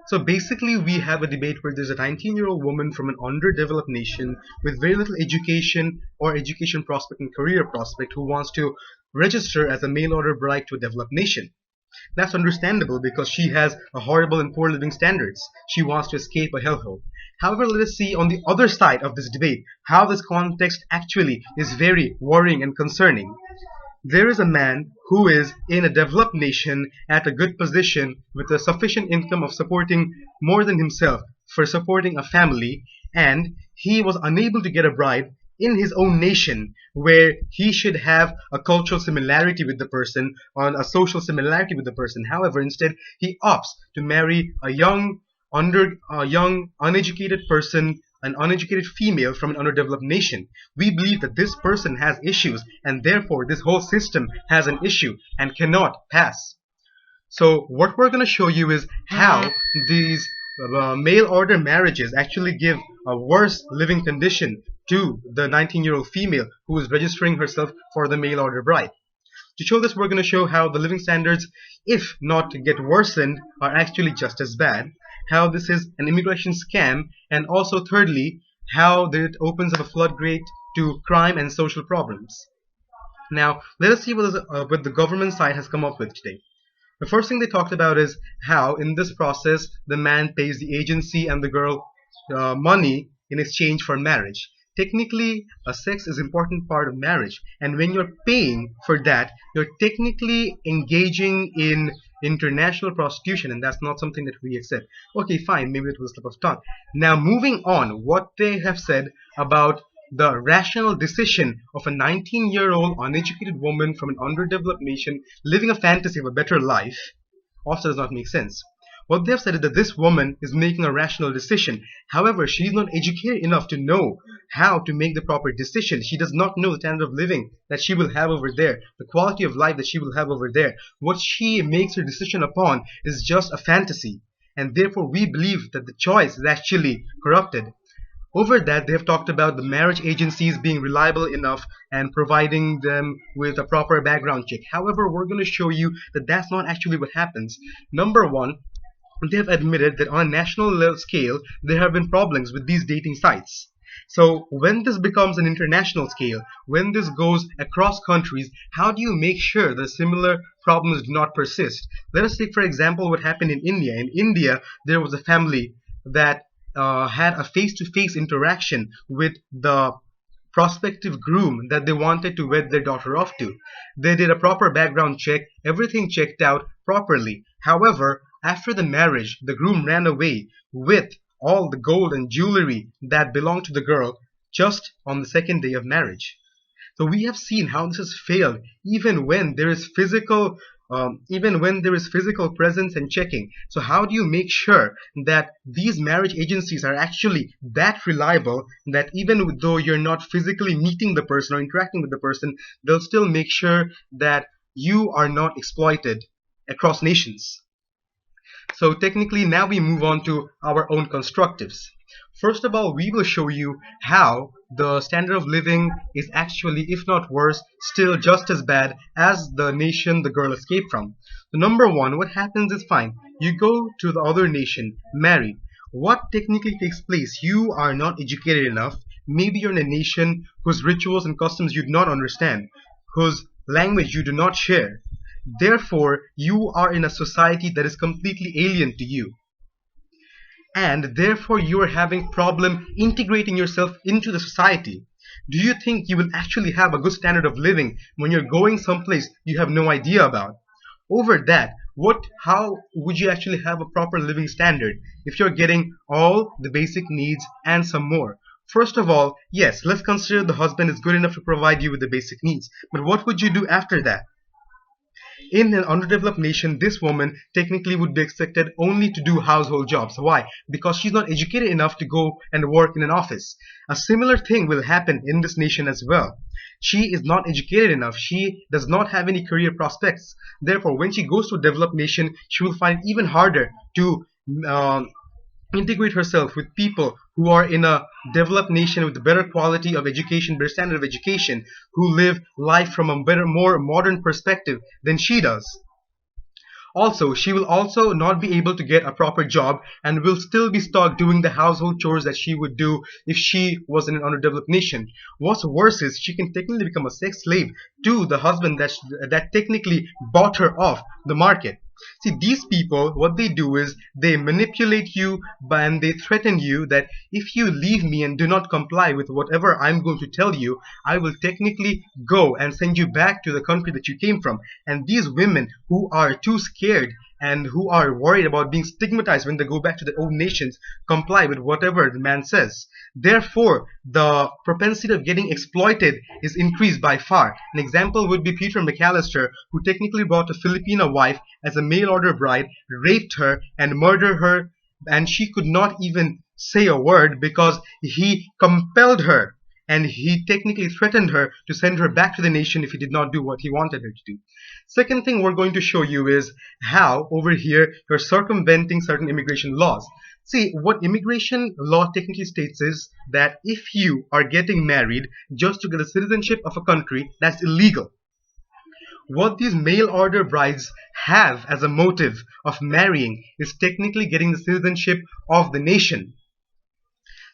So basically, we have a debate where there's a 19-year-old woman from an underdeveloped nation with very little education or education prospect and career prospect who wants to register as a mail order bride to a developed nation. That's understandable because she has a horrible and poor living standards. She wants to escape a hellhole. However, let us see on the other side of this debate how this context actually is very worrying and concerning. There is a man who is in a developed nation at a good position with a sufficient income of supporting more than himself for supporting a family, and he was unable to get a bride in his own nation where he should have a cultural similarity with the person or a social similarity with the person. However, instead he opts to marry a young uneducated person, an uneducated female from an underdeveloped nation. We believe that this person has issues and therefore this whole system has an issue and cannot pass. So what we're going to show you is how these mail order marriages actually give a worse living condition to the 19-year-old female who is registering herself for the mail order bride. To show this, we're going to show how the living standards, if not get worsened, are actually just as bad, how this is an immigration scam, and also thirdly, how it opens up a floodgate to crime and social problems. Now, let us see what the government side has come up with today. The first thing they talked about is how in this process the man pays the agency and the girl money in exchange for marriage. Technically, a sex is an important part of marriage, and when you're paying for that, you're technically engaging in international prostitution, and that's not something that we accept. Okay, fine, maybe it was a slip of tongue. Now, moving on, what they have said about the rational decision of a 19-year-old uneducated woman from an underdeveloped nation living a fantasy of a better life also does not make sense. What they have said is that this woman is making a rational decision. However, she is not educated enough to know how to make the proper decision. She does not know the standard of living that she will have over there, the quality of life that she will have over there. What she makes her decision upon is just a fantasy, and therefore we believe that the choice is actually corrupted. Over that, they have talked about the marriage agencies being reliable enough and providing them with a proper background check. However, we're going to show you that that's not actually what happens. Number one, they have admitted that on a national level scale, there have been problems with these dating sites. So when this becomes an international scale, when this goes across countries, how do you make sure that similar problems do not persist? Let us take, for example, what happened in India. In India, there was a family that had a face-to-face interaction with the prospective groom that they wanted to wed their daughter off to. They did a proper background check, everything checked out properly. However, after the marriage, the groom ran away with all the gold and jewelry that belonged to the girl just on the second day of marriage. So we have seen how this has failed even when there is physical presence and checking. So how do you make sure that these marriage agencies are actually that reliable that even though you're not physically meeting the person or interacting with the person, they'll still make sure that you are not exploited across nations? So technically now we move on to our own constructives. First of all, we will show you how the standard of living is actually, if not worse, still just as bad as the nation the girl escaped from. So number one, what happens is fine. You go to the other nation, marry. What technically takes place? You are not educated enough. Maybe you're in a nation whose rituals and customs you do not understand, whose language you do not share. Therefore, you are in a society that is completely alien to you. And therefore, you are having problem integrating yourself into the society. Do you think you will actually have a good standard of living when you're going someplace you have no idea about? Over that, how would you actually have a proper living standard if you're getting all the basic needs and some more? First of all, yes, let's consider the husband is good enough to provide you with the basic needs. But what would you do after that? In an underdeveloped nation, this woman technically would be expected only to do household jobs. Why? Because she's not educated enough to go and work in an office. A similar thing will happen in this nation as well. She is not educated enough. She does not have any career prospects. Therefore, when she goes to a developed nation, she will find it even harder to integrate herself with people who are in a developed nation with a better quality of education, better standard of education, who live life from a better, more modern perspective than she does. Also, she will also not be able to get a proper job and will still be stuck doing the household chores that she would do if she was in an underdeveloped nation. What's worse is she can technically become a sex slave to the husband that technically bought her off the market. See, these people, what they do is they manipulate you and they threaten you that if you leave me and do not comply with whatever I'm going to tell you, I will technically go and send you back to the country that you came from. And these women who are too scared and who are worried about being stigmatized when they go back to their own nations comply with whatever the man says. Therefore, the propensity of getting exploited is increased by far. An example would be Peter McAllister, who technically brought a Filipina wife as a mail order bride, raped her and murdered her, and she could not even say a word because he compelled her and he technically threatened her to send her back to the nation if he did not do what he wanted her to do. Second thing we're going to show you is how over here you're circumventing certain immigration laws. See, what immigration law technically states is that if you are getting married just to get the citizenship of a country, that's illegal. What these mail order brides have as a motive of marrying is technically getting the citizenship of the nation.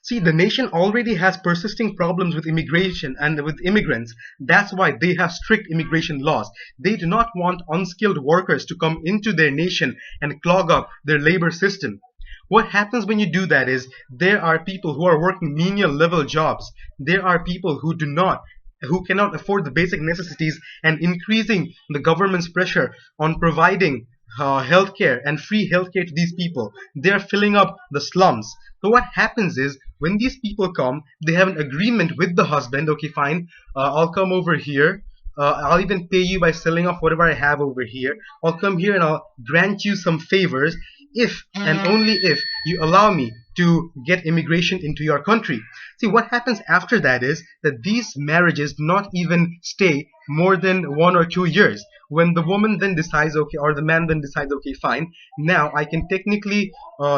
See, the nation already has persisting problems with immigration and with immigrants. That's why they have strict immigration laws. They do not want unskilled workers to come into their nation and clog up their labor system. What happens when you do that is there are people who are working menial level jobs. There are people who cannot afford the basic necessities, and increasing the government's pressure on providing healthcare and free healthcare to these people. They are filling up the slums. So what happens is when these people come, they have an agreement with the husband. Okay, fine, I'll come over here. I'll even pay you by selling off whatever I have over here. I'll come here and I'll grant you some favors if and only if you allow me to get immigration into your country. See, what happens after that is that these marriages do not even stay more than 1 or 2 years. When the woman then decides, okay, or the man then decides, okay, fine, now I can technically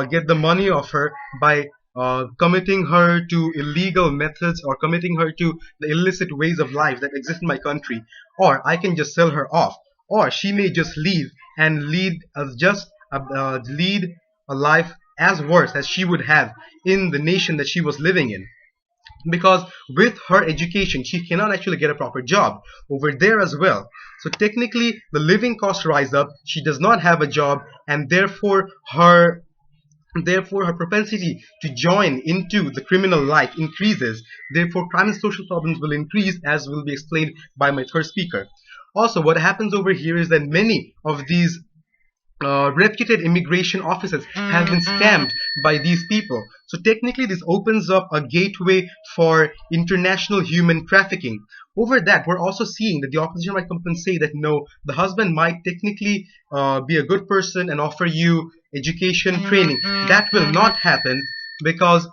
get the money of her by committing her to illegal methods or committing her to the illicit ways of life that exist in my country, or I can just sell her off, or she may just leave and lead a life as worse as she would have in the nation that she was living in. Because with her education, she cannot actually get a proper job over there as well. So technically, the living costs rise up. She does not have a job, and therefore her propensity to join into the criminal life increases. Therefore, crime and social problems will increase, as will be explained by my third speaker. Also, what happens over here is that many of these reputed immigration officers have been scammed by these people. So technically this opens up a gateway for international human trafficking. Over that, we're also seeing that the opposition might come and say that no, the husband might technically be a good person and offer you education, training. That will not happen because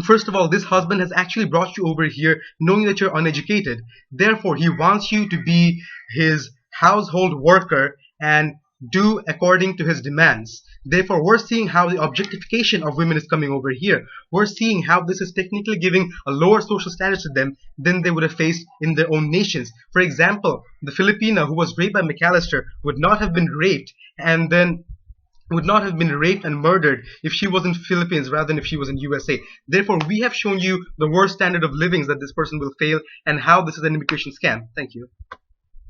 first of all, this husband has actually brought you over here knowing that you're uneducated. Therefore, he wants you to be his household worker and do according to his demands. Therefore, we're seeing how the objectification of women is coming over here. We're seeing how this is technically giving a lower social status to them than they would have faced in their own nations. For example, the Filipina who was raped by McAllister would not have been raped and murdered if she was in Philippines rather than if she was in USA. Therefore, we have shown you the worst standard of living that this person will fail and how this is an immigration scam. Thank you.